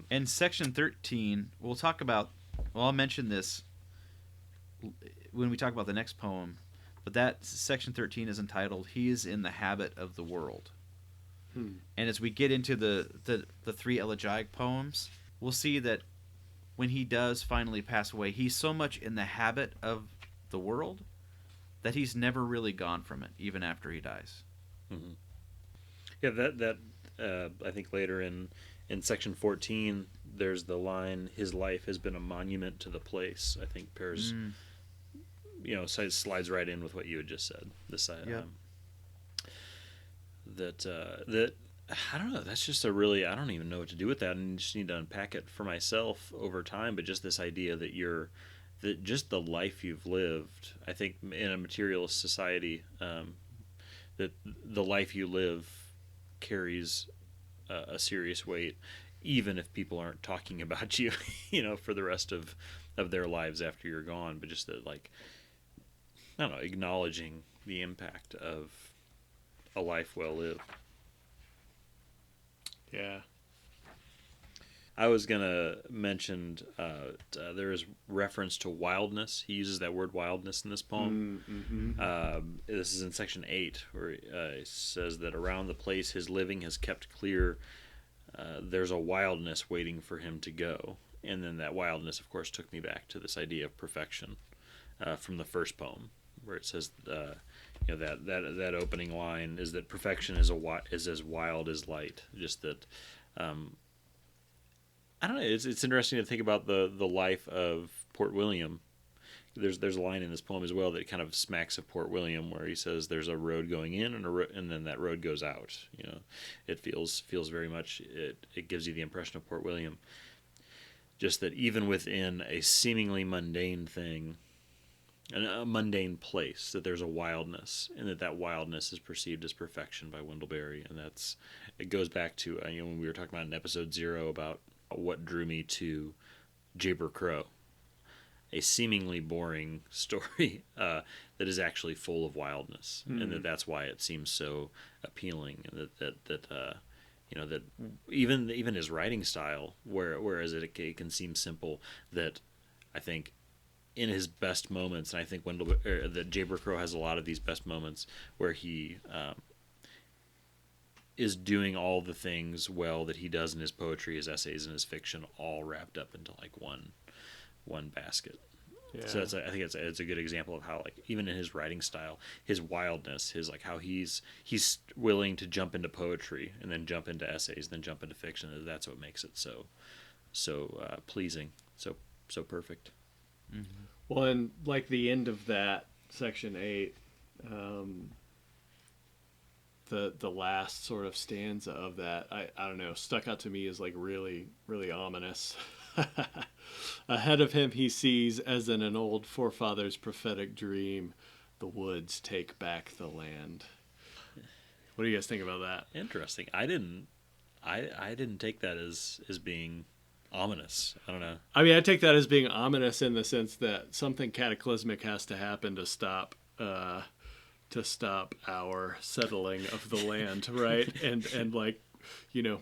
And section 13, we'll talk about. Well, I'll mention this when we talk about the next poem. But that section 13 is entitled "He is in the habit of the world." And as we get into the 3 elegiac poems, we'll see that when he does finally pass away, he's so much in the habit of the world that he's never really gone from it, even after he dies. Mm-hmm. Yeah, that I think later in section 14, there's the line, "His life has been a monument to the place." I think pairs, slides right in with what you had just said. This that I don't know. That's just I don't even know what to do with that, and just need to unpack it for myself over time. But just this idea that just the life you've lived. I think in a materialist society, that the life you live carries a serious weight, even if people aren't talking about you, for the rest of their lives after you're gone. But just that, like, I don't know, acknowledging the impact of a life well lived. Yeah. I was going to mention there is reference to wildness. He uses that word wildness in this poem. This is in section 8, where he says that around the place his living has kept clear, there's a wildness waiting for him to go. And then that wildness, of course, took me back to this idea of perfection from the first poem, where it says that opening line is that perfection is as wild as light. Just that, I don't know. It's interesting to think about the life of Port William. There's a line in this poem as well that kind of smacks of Port William, where he says there's a road going in and then that road goes out. It feels very much, it gives you the impression of Port William. Just that even within a seemingly mundane thing, a mundane place, that there's a wildness, and that wildness is perceived as perfection by Wendell Berry. And it goes back to when we were talking about in episode 0 about what drew me to Jayber Crow, a seemingly boring story that is actually full of wildness, and that's why it seems so appealing, and that even his writing style, whereas it can seem simple, that I think in his best moments, and I think that Jayber Crow has a lot of these best moments where he is doing all the things well that he does in his poetry, his essays, and his fiction, all wrapped up into like one basket. Yeah. So I think it's a good example of how, like, even in his writing style, his wildness, his like how he's willing to jump into poetry and then jump into essays, then jump into fiction. That's what makes it so pleasing, so perfect. Mm-hmm. Well, and like the end of that section 8, the last sort of stanza of that, I don't know, stuck out to me as like really, really ominous. Ahead of him he sees, as in an old forefather's prophetic dream, the woods take back the land. What do you guys think about that? Interesting. I didn't take that as being ominous. I don't know. I mean, I take that as being ominous in the sense that something cataclysmic has to happen to stop our settling of the land, right? And like,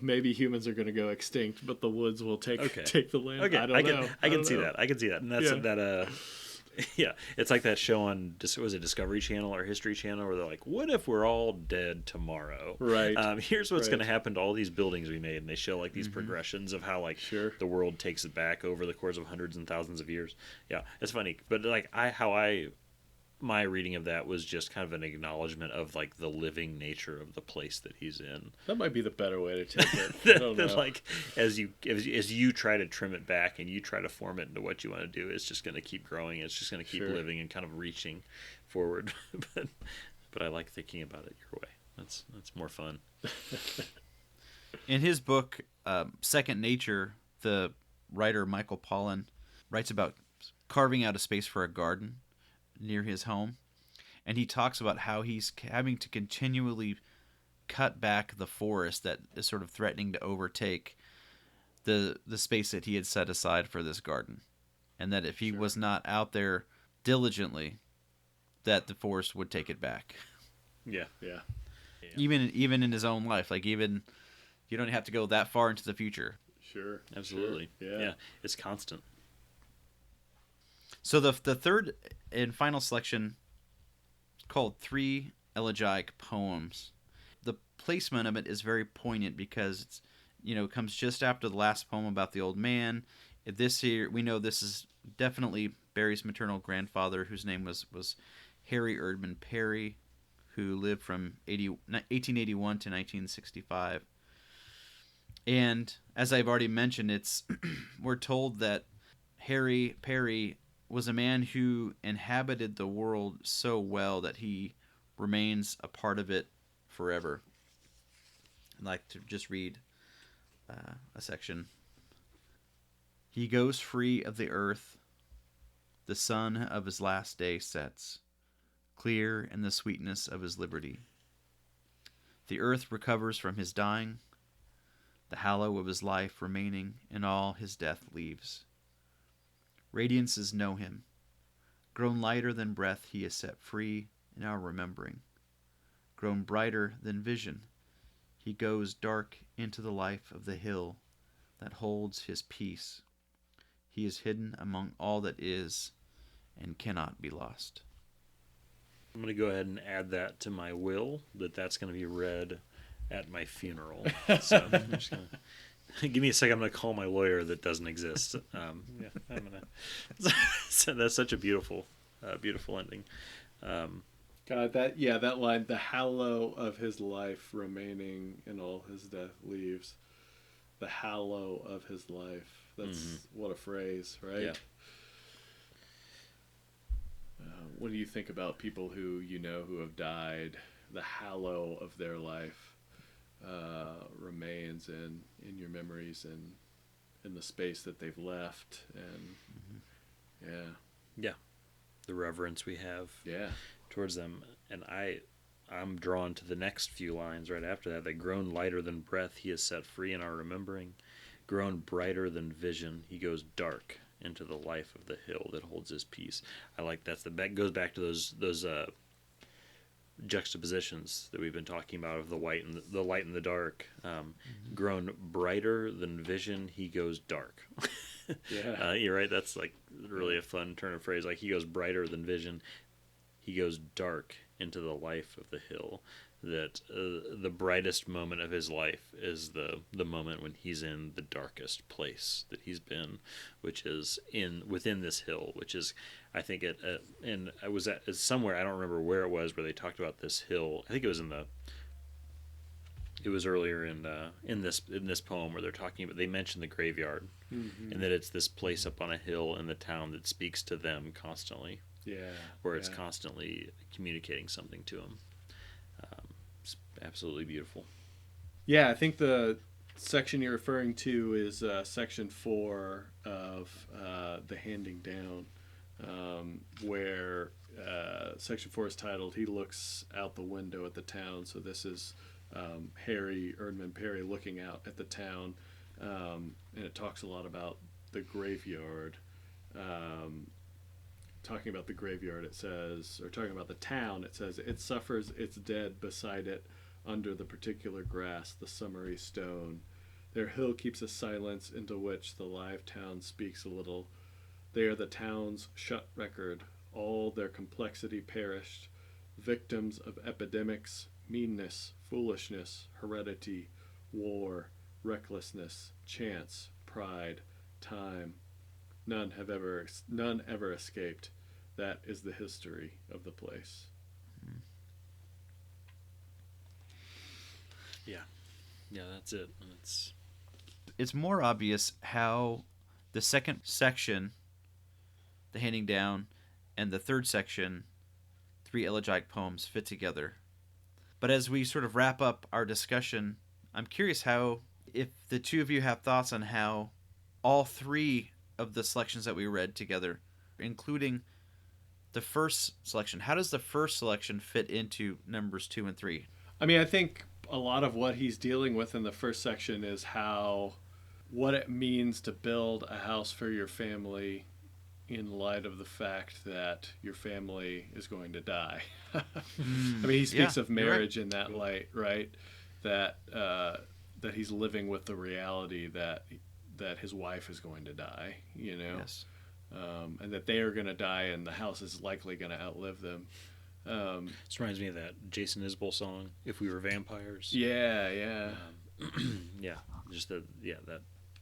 maybe humans are going to go extinct, but the woods will take the land. Okay, I don't know. I can see that. I can see that. And that's yeah, it's like that show on, was it Discovery Channel or History Channel, where they're like, what if we're all dead tomorrow? Right. Here's what's going to happen to all these buildings we made, and they show like these progressions of how like the world takes it back over the course of hundreds and thousands of years. Yeah, it's funny, but like my reading of that was just kind of an acknowledgement of like the living nature of the place that he's in. That might be the better way to take it. I don't know. Like as you try to trim it back and you try to form it into what you want to do, it's just going to keep growing. It's just going to keep living and kind of reaching forward. but I like thinking about it your way. That's more fun. In his book, Second Nature, the writer Michael Pollan writes about carving out a space for a garden near his home, and he talks about how he's having to continually cut back the forest that is sort of threatening to overtake the space that he had set aside for this garden, and that if he was not out there diligently, that the forest would take it back. Yeah. Even in his own life, like even you don't have to go that far into the future. Sure, absolutely. Sure. Yeah, it's constant. So the third and final selection, called 3 Elegiac Poems. The placement of it is very poignant because it's, it comes just after the last poem about the old man. This here, we know this is definitely Berry's maternal grandfather, whose name was Harry Erdman Perry, who lived from 1881 to 1965. And as I've already mentioned, we're told that Harry Perry was a man who inhabited the world so well that he remains a part of it forever. I'd like to just read a section. He goes free of the earth. The sun of his last day sets, clear in the sweetness of his liberty. The earth recovers from his dying, the hallow of his life remaining in all his death leaves. Radiances know him. Grown lighter than breath, he is set free in our remembering. Grown brighter than vision, he goes dark into the life of the hill that holds his peace. He is hidden among all that is and cannot be lost. I'm going to go ahead and add that to my will, that's going to be read at my funeral. So I'm just going to... Give me a second. I'm going to call my lawyer that doesn't exist. I'm gonna. So that's such a beautiful ending. God, that line, the hallow of his life remaining in all his death leaves. The hallow of his life. That's what a phrase, right? Yeah. What do you think about people who who have died? The hallow of their life remains in your memories and in the space that they've left, and The reverence we have yeah. towards them. And I'm drawn to the next few lines right after that. That grown lighter than breath, he is set free in our remembering. Grown brighter than vision, he goes dark into the life of the hill that holds his peace. I like that goes back to those juxtapositions that we've been talking about of the white and the light and the dark. Grown brighter than vision, he goes dark. Yeah. You're right. That's like really a fun turn of phrase. Like he goes brighter than vision, he goes dark into the life of the hill. That the brightest moment of his life is the moment when he's in the darkest place that he's been, which is within this hill, which is, I think and I was at somewhere, I don't remember where it was, where they talked about this hill. I think it was earlier in this poem where they're talking about, they mention the graveyard, and that it's this place up on a hill in the town that speaks to them constantly. Yeah. Where it's constantly communicating something to them. It's absolutely beautiful. Yeah, I think the section you're referring to is section 4 of the Handing Down, where section 4 is titled "He Looks Out the Window at the Town." So this is Harry Erdman Perry looking out at the town, and it talks a lot about the graveyard. Talking about the graveyard, it says, or talking about the town, it says, it suffers its dead beside it, under the particular grass, the summery stone. Their hill keeps a silence into which the live town speaks a little. They are the town's shut record, all their complexity perished, victims of epidemics, meanness, foolishness, heredity, war, recklessness, chance, pride, time. None ever escaped. That is the history of the place. Yeah, that's it. It's more obvious how the second section, the Handing Down, and the third section, 3 elegiac poems, fit together. But as we sort of wrap up our discussion, I'm curious if the two of you have thoughts on how all 3 of the selections that we read together, including the first selection, how does the first selection fit into numbers 2 and 3? I mean, I think a lot of what he's dealing with in the first section is what it means to build a house for your family in light of the fact that your family is going to die. I mean, he speaks of marriage in that light, right? That he's living with the reality that his wife is going to die, Yes. And that they are going to die, and the house is likely going to outlive them. This reminds me of that Jason Isbell song, "If We Were Vampires." Yeah. Yeah,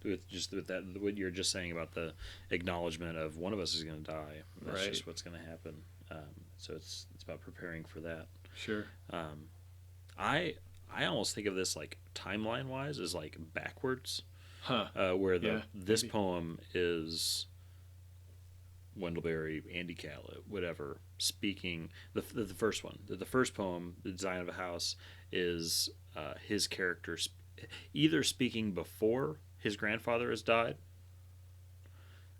with that, what you're just saying about the acknowledgement of one of us is going to die. That's just what's going to happen. So it's about preparing for that. Sure. I almost think of this like timeline wise as like backwards. Where this poem is Wendell Berry, Andy Callett, whatever, speaking the first one. The first poem, The Design of a House, is his character either speaking before his grandfather has died,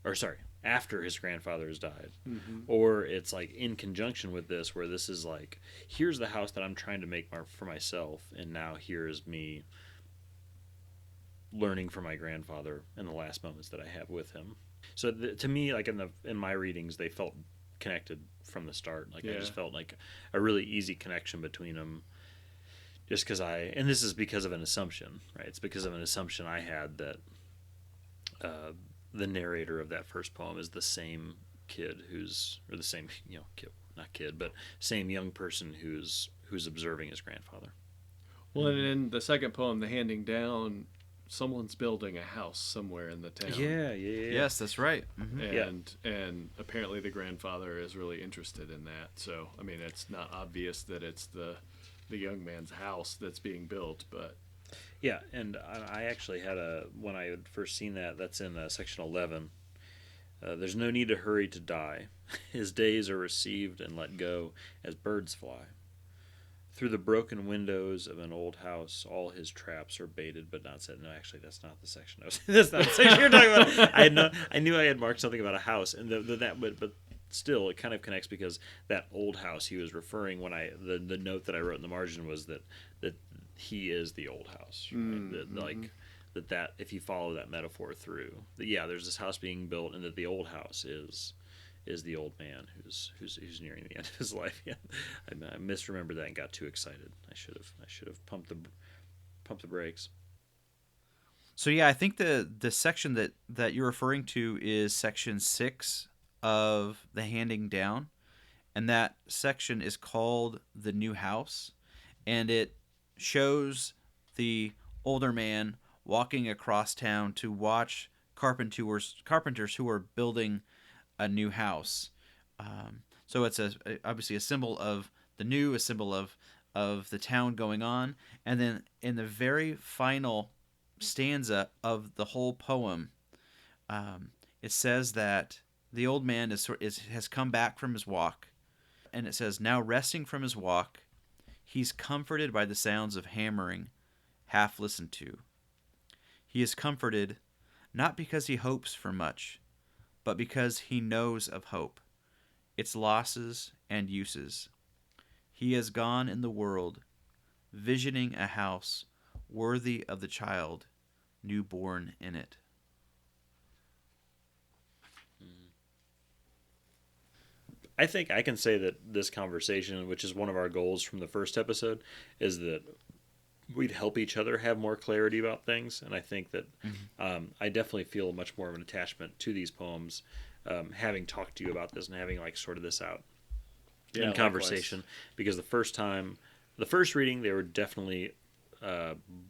or after his grandfather has died, or it's like in conjunction with this, where this is like, here's the house that I'm trying to make for myself, and now here's me learning from my grandfather in the last moments that I have with him. So to me, like in my readings, they felt connected from the start. Like I just felt like a really easy connection between them. Just because and this is because of an assumption, right? It's because of an assumption I had that the narrator of that first poem is the same kid or the same, kid, not kid, but same young person who's observing his grandfather. Well, and in the second poem, The Handing Down someone's building a house somewhere in the town. Yeah. Yes, that's right. Mm-hmm. And apparently the grandfather is really interested in that. So I mean, it's not obvious that it's the young man's house that's being built, but Yeah, and I actually had when I had first seen that's in section 11. There's no need to hurry to die. His days are received and let go as birds fly. Through the broken windows of an old house, all his traps are baited but not set. No, actually, that's not the section. That's not the section you're talking about. I knew I had marked something about a house, and but still, it kind of connects because that old house he was referring the note that I wrote in the margin was that he is the old house, right? That if you follow that metaphor through, there's this house being built, and that the old house is the old man who's nearing the end of his life. Yeah, I misremembered that and got too excited. I should have pumped the brakes. So yeah, I think the section that you're referring to is section 6 of the handing down, and that section is called the new house, and it shows the older man walking across town to watch carpenters who are building a new house. So it's obviously a symbol of the new, a symbol of the town going on, and then in the very final stanza of the whole poem, it says that the old man has come back from his walk, and it says, now resting from his walk, he's comforted by the sounds of hammering, half listened to. He is comforted not because he hopes for much, but because he knows of hope, its losses and uses. He has gone in the world, visioning a house worthy of the child newborn in it. I think I can say that this conversation, which is one of our goals from the first episode, is that we'd help each other have more clarity about things. And I think that I definitely feel much more of an attachment to these poems, having talked to you about this and having sorted this out in conversation. Likewise. Because the first reading, they were definitely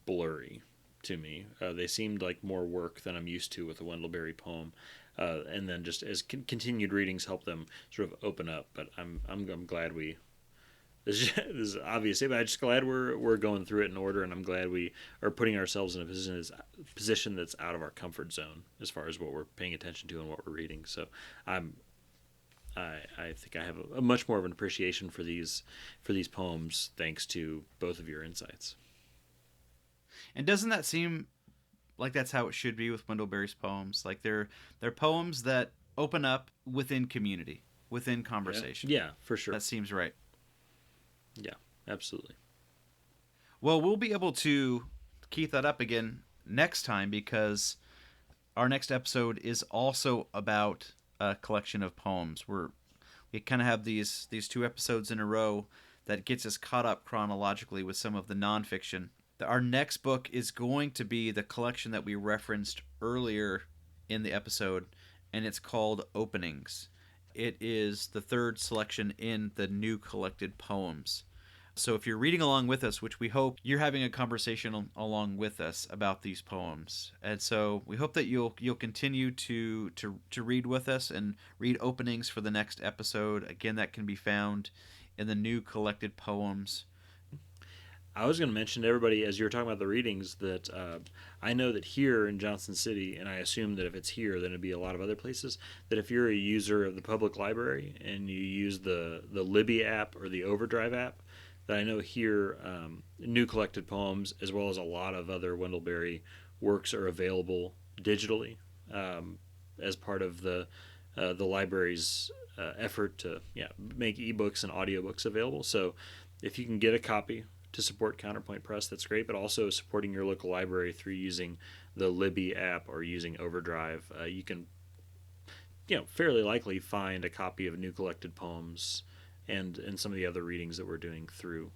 blurry to me. They seemed like more work than I'm used to with a Wendell Berry poem. And then just as continued readings help them sort of open up. But I'm glad this is obvious, but I'm just glad we're going through it in order, and I'm glad we are putting ourselves in a position that's out of our comfort zone as far as what we're paying attention to and what we're reading. So I think I have a much more of an appreciation for these poems thanks to both of your insights. And doesn't that seem like that's how it should be with Wendell Berry's poems? Like they're poems that open up within community, within conversation. Yeah, for sure. That seems right. Yeah, absolutely. Well, we'll be able to keep that up again next time because our next episode is also about a collection of poems. We kind of have these 2 episodes in a row that gets us caught up chronologically with some of the nonfiction. Our next book is going to be the collection that we referenced earlier in the episode, and it's called Openings. It is the 3rd selection in the new collected poems. So if you're reading along with us, which we hope you're having a conversation along with us about these poems. And so we hope that you'll continue to read with us and read Openings for the next episode. Again, that can be found in the new collected poems. I was going to mention to everybody, as you were talking about the readings, that I know that here in Johnson City, and I assume that if it's here, then it'd be a lot of other places, that if you're a user of the public library and you use the Libby app or the Overdrive app, that I know here new collected poems, as well as a lot of other Wendell Berry works, are available digitally as part of the library's effort to make ebooks and audiobooks available. So if you can get a copy to support Counterpoint Press, that's great, but also supporting your local library through using the Libby app or using Overdrive, you can fairly likely find a copy of new collected poems and some of the other readings that we're doing through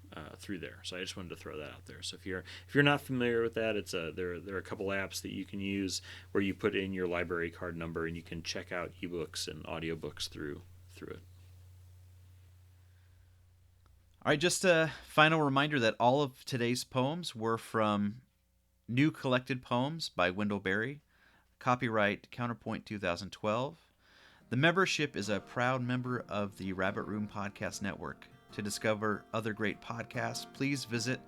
there. So I just wanted to throw that out there. So if you're not familiar with that, it's there are a couple apps that you can use where you put in your library card number and you can check out ebooks and audiobooks through it. All right, just a final reminder that all of today's poems were from New Collected Poems by Wendell Berry. Copyright Counterpoint 2012. The membership is a proud member of the Rabbit Room Podcast Network. To discover other great podcasts, please visit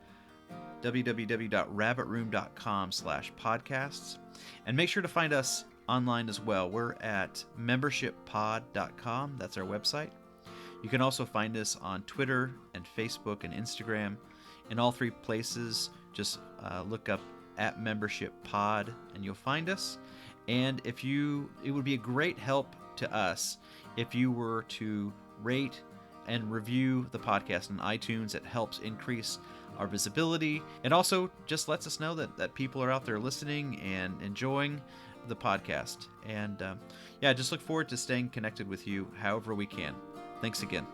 www.rabbitroom.com/podcasts. And make sure to find us online as well. We're at membershippod.com. That's our website. You can also find us on Twitter and Facebook and Instagram. In all three places, just look up at Membership Pod and you'll find us. And it would be a great help to us if you were to rate and review the podcast on iTunes. It helps increase our visibility. It also just lets us know that people are out there listening and enjoying the podcast. And just look forward to staying connected with you however we can. Thanks again.